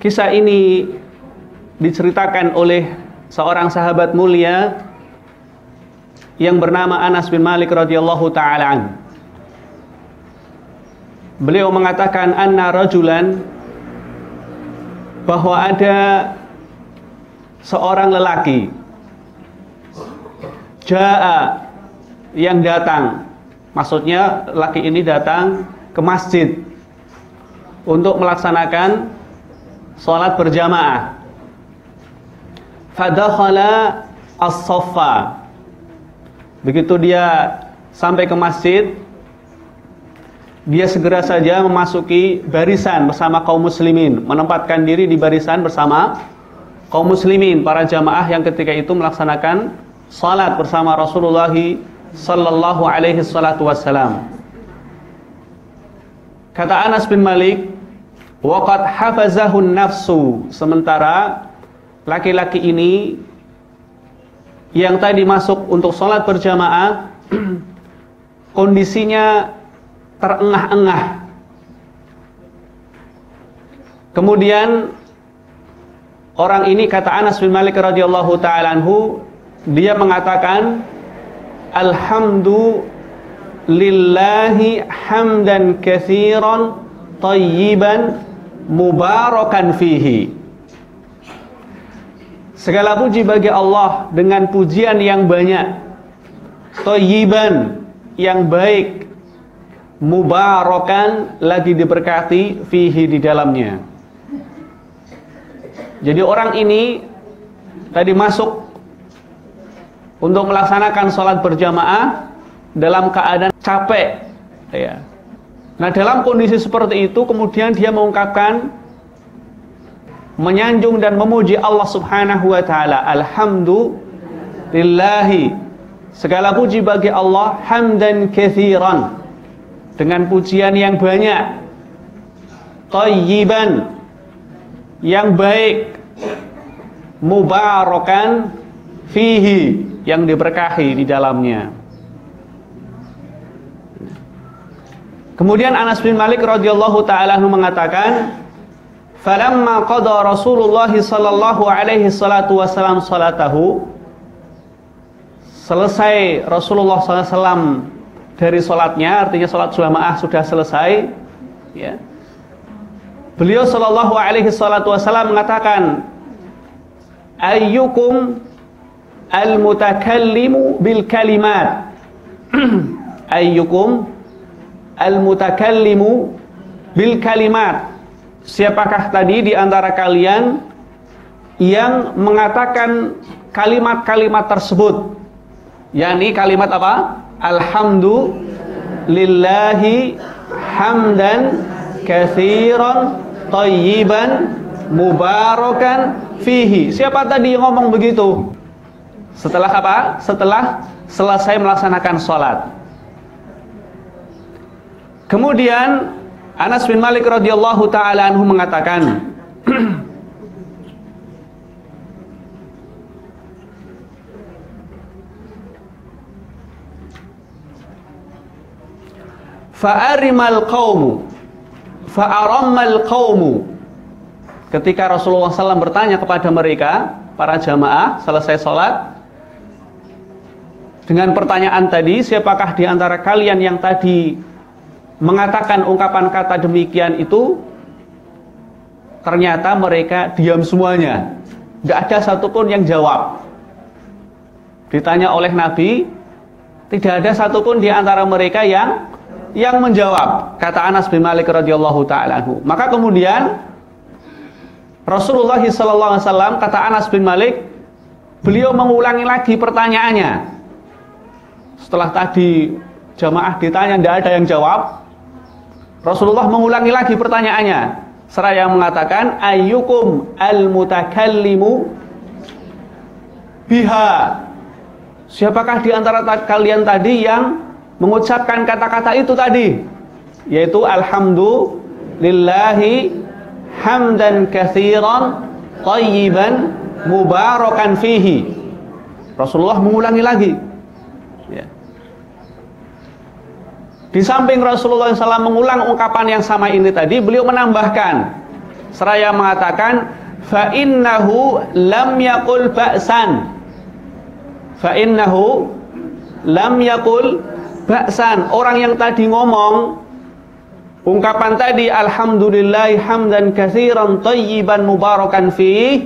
Kisah ini diceritakan oleh seorang sahabat mulia yang bernama Anas bin Malik radhiyallahu taala an. Beliau mengatakan anna rajulan, bahwa ada seorang lelaki jaa, yang datang, maksudnya lelaki ini datang ke masjid untuk melaksanakan sholat berjamaah. Fadakhala as-saffa, begitu dia sampai ke masjid, dia segera saja memasuki barisan bersama kaum muslimin, menempatkan diri di barisan bersama kaum muslimin, para jamaah yang ketika itu melaksanakan salat bersama Rasulullah sallallahu alaihi salatu wassalam. Kata Anas bin Malik, waqad hafazahun nafsu, sementara laki-laki ini yang tadi masuk untuk salat berjamaah kondisinya terengah-engah. Kemudian orang ini, kata Anas bin Malik radhiyallahu taala anhu, dia mengatakan alhamdulillahi hamdan katsiran thayyiban mubarakan fihi. Segala puji bagi Allah dengan pujian yang banyak, thayyiban, yang baik, mubarakan, lagi diberkati, fihi, di dalamnya. Jadi orang ini tadi masuk untuk melaksanakan sholat berjamaah dalam keadaan capek, ya. Nah, dalam kondisi seperti itu kemudian dia mengungkapkan, menyanjung dan memuji Allah subhanahu wa ta'ala, alhamdulillahi, segala puji bagi Allah, hamdan katsiran, dengan pujian yang banyak, thayyiban, yang baik, mubarakan fihi, yang diberkahi di dalamnya. Kemudian Anas bin Malik radhiyallahu taala mengatakan, falamma qada Rasulullah sallallahu alaihi salatu wasallam salatahu, selesai Rasulullah SAW dari sholatnya, artinya sholat jamaah sudah selesai, ya. Beliau sallallahu alaihi salatu wasallam mengatakan, ayyukum al-mutakallimu bil kalimat ayyukum al-mutakallimu bil kalimat, siapakah tadi di antara kalian yang mengatakan kalimat-kalimat tersebut, yakni kalimat apa? Alhamdulillahi hamdan katsiran thayyiban mubarakan fihi. Siapa tadi yang ngomong begitu? Setelah apa? Setelah selesai melaksanakan sholat. Kemudian Anas bin Malik radhiyallahu taala anhu mengatakan, fa'arimal qaumu fa'arammal qaumu, ketika Rasulullah SAW bertanya kepada mereka, para jamaah, selesai sholat, dengan pertanyaan tadi, siapakah di antara kalian yang tadi mengatakan ungkapan kata demikian itu, ternyata mereka diam semuanya, gak ada satupun yang jawab. Ditanya oleh Nabi, tidak ada satupun di antara mereka yang menjawab, kata Anas bin Malik radhiyallahu taala anhu. Maka kemudian Rasulullah SAW, kata Anas bin Malik, beliau mengulangi lagi pertanyaannya. Setelah tadi jamaah ditanya tidak ada yang jawab, Rasulullah mengulangi lagi pertanyaannya, seraya mengatakan, ayyukum al-mutakallimu biha, siapakah di antara kalian tadi yang mengucapkan kata-kata itu tadi, yaitu alhamdulillahi hamdan katsiran thayyiban mubarakan fihi. Rasulullah mengulangi lagi, ya. Di samping Rasulullah SAW mengulang ungkapan yang sama ini tadi, beliau menambahkan, seraya mengatakan fa innahu lam yaqul ba'san. Fa innahu lam yaqul ba'san. Orang yang tadi ngomong ungkapan tadi alhamdulillahi hamdan katsiran thayyiban mubarakan fi,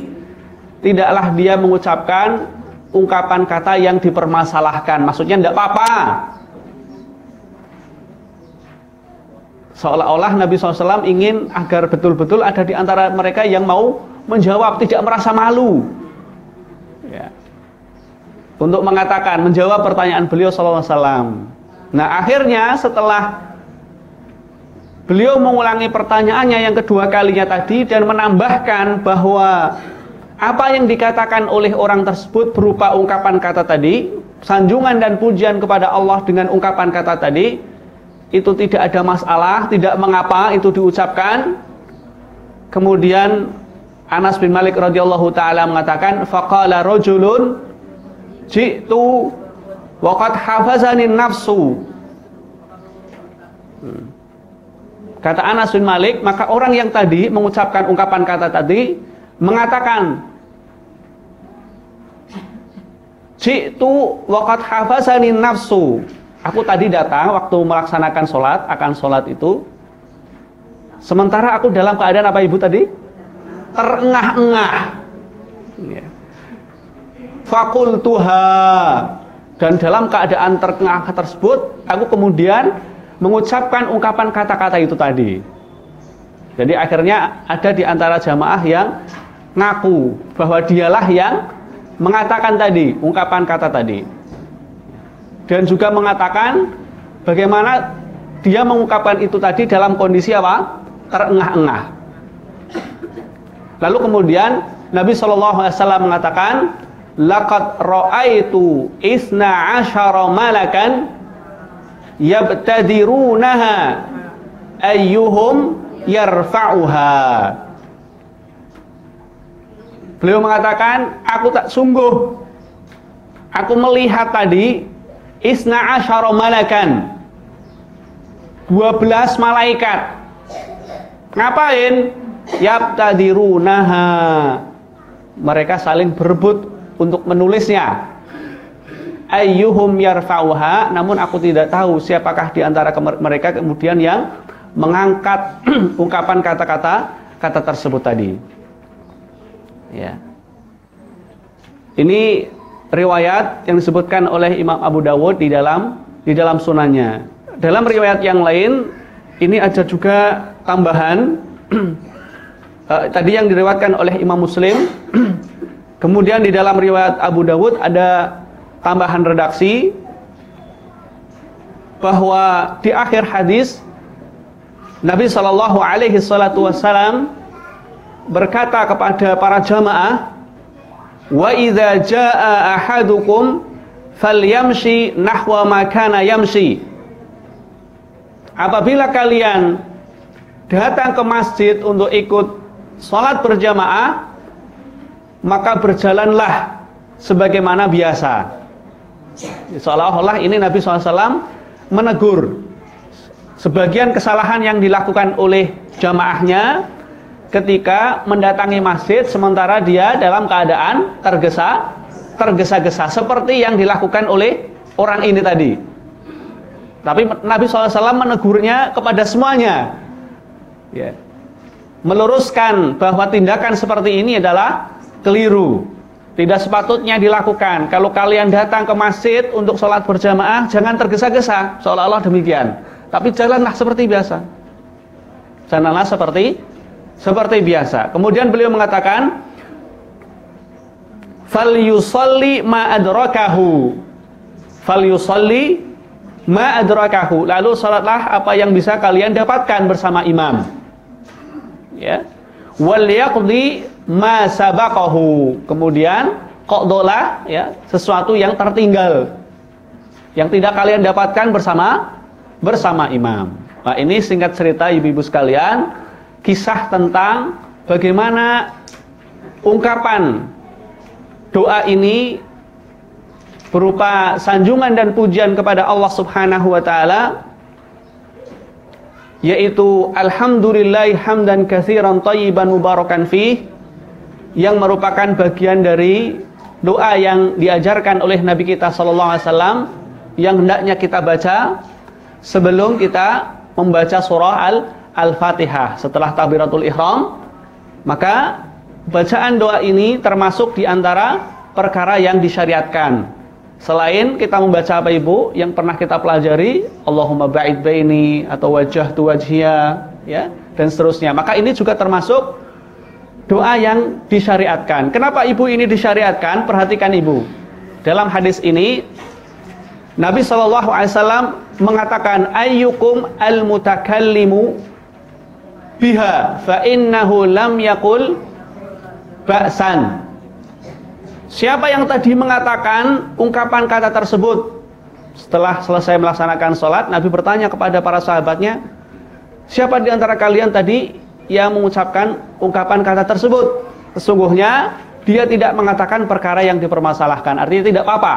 tidaklah dia mengucapkan ungkapan kata yang dipermasalahkan. Maksudnya tidak apa-apa. Seolah-olah Nabi SAW ingin agar betul-betul ada di antara mereka yang mau menjawab, tidak merasa malu ya, untuk mengatakan, menjawab pertanyaan beliau SAW. Nah akhirnya setelah beliau mengulangi pertanyaannya yang kedua kalinya tadi dan menambahkan bahwa apa yang dikatakan oleh orang tersebut berupa ungkapan kata tadi, sanjungan dan pujian kepada Allah dengan ungkapan kata tadi, itu tidak ada masalah, tidak mengapa itu diucapkan. Kemudian Anas bin Malik radhiyallahu taala mengatakan, faqala rajulun ji'tu wa qad hafazani nafsu. Kata Anas bin Malik, maka orang yang tadi mengucapkan ungkapan kata tadi mengatakan, ji'tu wa qad hafazani nafsu. Aku tadi datang waktu melaksanakan sholat, akan sholat itu, sementara aku dalam keadaan apa ibu tadi? Terengah-engah. Fakultuha. Dan dalam keadaan terengah tersebut, aku kemudian mengucapkan ungkapan kata-kata itu tadi. Jadi akhirnya ada di antara jamaah yang ngaku bahwa dialah yang mengatakan tadi, ungkapan kata tadi. Dan juga mengatakan bagaimana dia mengungkapkan itu tadi dalam kondisi apa? Terengah-engah. Lalu kemudian Nabi SAW mengatakan, laqad ra'aitu isna asyara malakan yabtadirunaha ayyuhum yarfa'uha. Beliau mengatakan, aku melihat tadi isna asyara malakan, 12 malaikat. Ngapain? Yabtadirunaha, mereka saling berebut untuk menulisnya. Ayyuhum yarfa'uha, namun aku tidak tahu siapakah di antara mereka kemudian yang mengangkat ungkapan kata tersebut tadi. Ya. Ini riwayat yang disebutkan oleh Imam Abu Dawud di dalam sunannya. Dalam riwayat yang lain ini ada juga tambahan tadi yang diriwayatkan oleh Imam Muslim. Kemudian di dalam riwayat Abu Dawud ada tambahan redaksi bahwa di akhir hadis Nabi Shallallahu Alaihi Wasallam berkata kepada para jamaah, wa idza jaa ahadukum falyamshi nahwa ma kana yamshi. Apabila kalian datang ke masjid untuk ikut salat berjamaah, maka berjalanlah sebagaimana biasa. Seolah-olah ini Nabi SAW menegur sebagian kesalahan yang dilakukan oleh jamaahnya ketika mendatangi masjid sementara dia dalam keadaan tergesa-gesa seperti yang dilakukan oleh orang ini tadi. Tapi Nabi SAW menegurnya kepada semuanya, ya, meluruskan bahwa tindakan seperti ini adalah keliru, tidak sepatutnya dilakukan. Kalau kalian datang ke masjid untuk sholat berjamaah, jangan tergesa-gesa, seolah-olah demikian. Tapi jalanlah seperti biasa. Jalanlah seperti biasa. Kemudian beliau mengatakan, falyusalli ma adrakahu. Falyusalli ma adrakahu. Lalu salatlah apa yang bisa kalian dapatkan bersama imam. Ya. Wal yaqdi ma sabaqahu. Kemudian qadhalah, ya, sesuatu yang tertinggal yang tidak kalian dapatkan bersama imam. Nah, ini singkat cerita ibu-ibu sekalian, kisah tentang bagaimana ungkapan doa ini berupa sanjungan dan pujian kepada Allah Subhanahu wa taala yaitu alhamdulillah hamdan katsiran thayyiban mubarakan fih, yang merupakan bagian dari doa yang diajarkan oleh Nabi kita sallallahu alaihi wasallam yang hendaknya kita baca sebelum kita membaca surah Al-Fatihah setelah takbiratul ihram. Maka bacaan doa ini termasuk di antara perkara yang disyariatkan. Selain kita membaca apa Ibu yang pernah kita pelajari, Allahumma ba'id baini atau wajjahtu wajhiya, ya, dan seterusnya. Maka ini juga termasuk doa yang disyariatkan. Kenapa Ibu ini disyariatkan? Perhatikan Ibu. Dalam hadis ini Nabi SAW mengatakan ayyukum al-mutakallimu biha fa innahu lam yakul ba'san. Siapa yang tadi mengatakan ungkapan kata tersebut setelah selesai melaksanakan sholat, Nabi bertanya kepada para sahabatnya, siapa di antara kalian tadi yang mengucapkan ungkapan kata tersebut? Sesungguhnya dia tidak mengatakan perkara yang dipermasalahkan, artinya tidak apa-apa.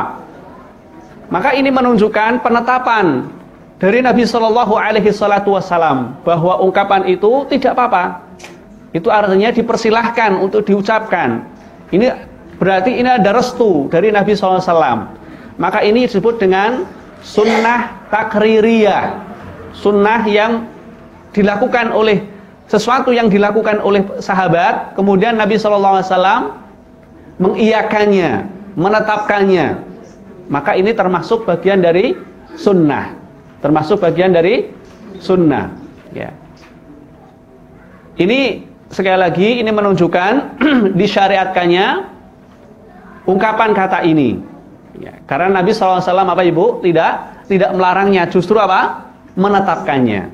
Maka ini menunjukkan penetapan dari Nabi Shallallahu Alaihi Wasallam bahwa ungkapan itu tidak apa-apa. Itu artinya dipersilahkan untuk diucapkan. Ini berarti ini ada restu dari Nabi SAW. Maka ini disebut dengan sunnah takririyah, sunnah yang dilakukan oleh sesuatu yang dilakukan oleh sahabat, kemudian Nabi SAW mengiyakannya, menetapkannya. Maka ini termasuk bagian dari sunnah, termasuk bagian dari sunnah. Ya. Ini sekali lagi ini menunjukkan disyariatkannya ungkapan kata ini, ya, karena Nabi SAW apa Ibu tidak melarangnya, justru apa? Menetapkannya,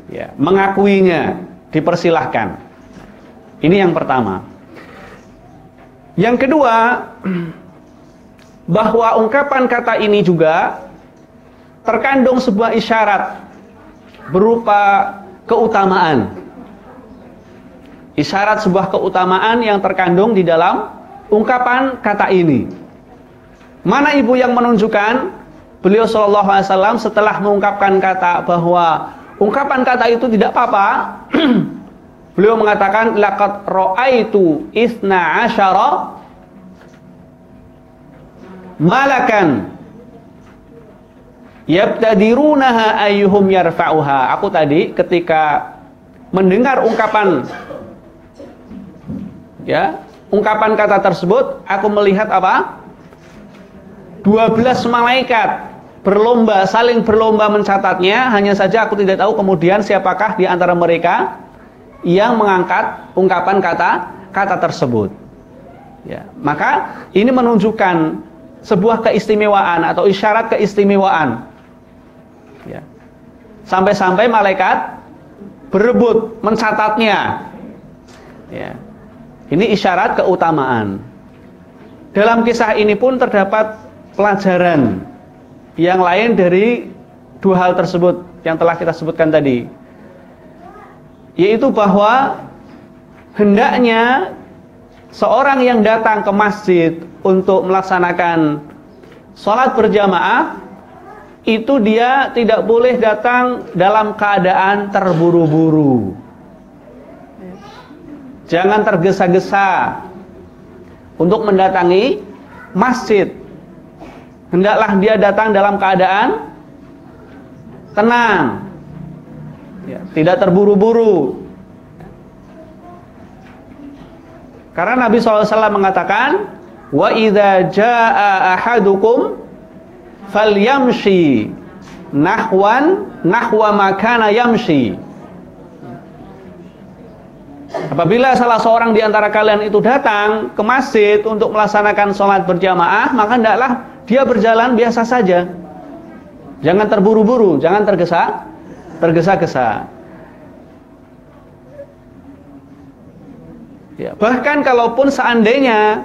ya, mengakuinya, dipersilahkan. Ini yang pertama. Yang kedua, bahwa ungkapan kata ini juga terkandung sebuah isyarat berupa keutamaan. Isyarat sebuah keutamaan yang terkandung di dalam ungkapan kata ini. Mana Ibu yang menunjukkan? Beliau sallallahu alaihi wasallam setelah mengungkapkan kata bahwa ungkapan kata itu tidak apa-apa, beliau mengatakan laqad ra'aitu isna asyara malakan yabtadirunaha ayyuhum yarfa'uha. Aku tadi ketika mendengar ungkapan, ya, ungkapan kata tersebut, aku melihat apa? 12 malaikat berlomba, saling berlomba mencatatnya. Hanya saja aku tidak tahu kemudian siapakah di antara mereka yang mengangkat ungkapan kata tersebut. Ya, maka ini menunjukkan sebuah keistimewaan atau isyarat keistimewaan. Ya. Sampai-sampai malaikat berebut mencatatnya. Ya. Ini isyarat keutamaan. Dalam kisah ini pun terdapat pelajaran yang lain dari dua hal tersebut yang telah kita sebutkan tadi, yaitu bahwa hendaknya seorang yang datang ke masjid untuk melaksanakan sholat berjamaah itu dia tidak boleh datang dalam keadaan terburu-buru. Jangan tergesa-gesa untuk mendatangi masjid. Hendaklah dia datang dalam keadaan tenang, ya, tidak terburu-buru. Karena Nabi SAW mengatakan, wa idza jaa ahadukum falyamshi nahwa makana yamshi. Apabila salah seorang di antara kalian itu datang ke masjid untuk melaksanakan sholat berjamaah, maka hendaklah dia berjalan biasa saja. Jangan terburu-buru, jangan tergesa-gesa. Ya, bahkan kalaupun seandainya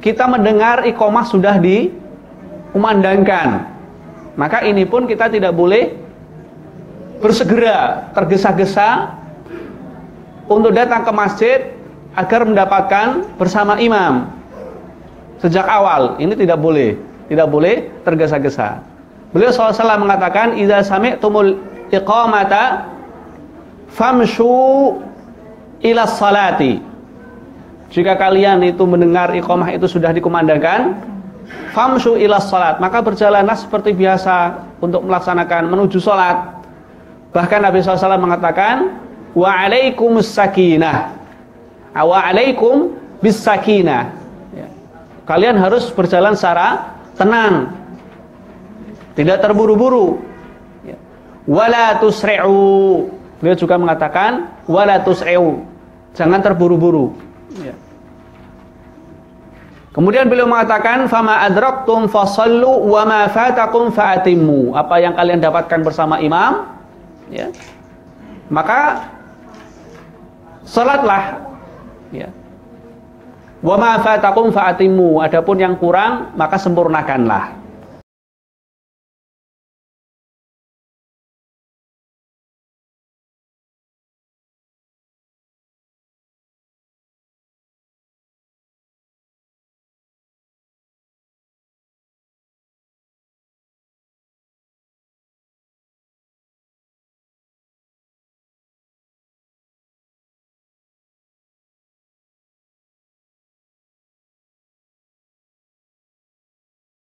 kita mendengar iqamah sudah dikumandangkan, maka ini pun kita tidak boleh bersegera, tergesa-gesa untuk datang ke masjid agar mendapatkan bersama imam sejak awal. Ini tidak boleh tergesa-gesa. Beliau SAW mengatakan, idza sami'tumul iqamata famshu ila salati. Jika kalian itu mendengar iqamah itu sudah dikumandangkan, famshu ila salat, maka berjalanlah seperti biasa untuk melaksanakan menuju salat. Bahkan Nabi SAW mengatakan, wa alaikumus sakinah, wa alaikum bis sakinah. Kalian harus berjalan secara tenang, tidak terburu-buru. Wala tusri'u. Beliau juga mengatakan wala tusri'u, jangan terburu-buru. Kemudian beliau mengatakan fama adraktum fasallu wa ma fatakum fa'atimmu. Apa yang kalian dapatkan bersama imam, maka salatlah. Wa ma fatakum fa'atimmu. Adapun yang kurang maka sempurnakanlah.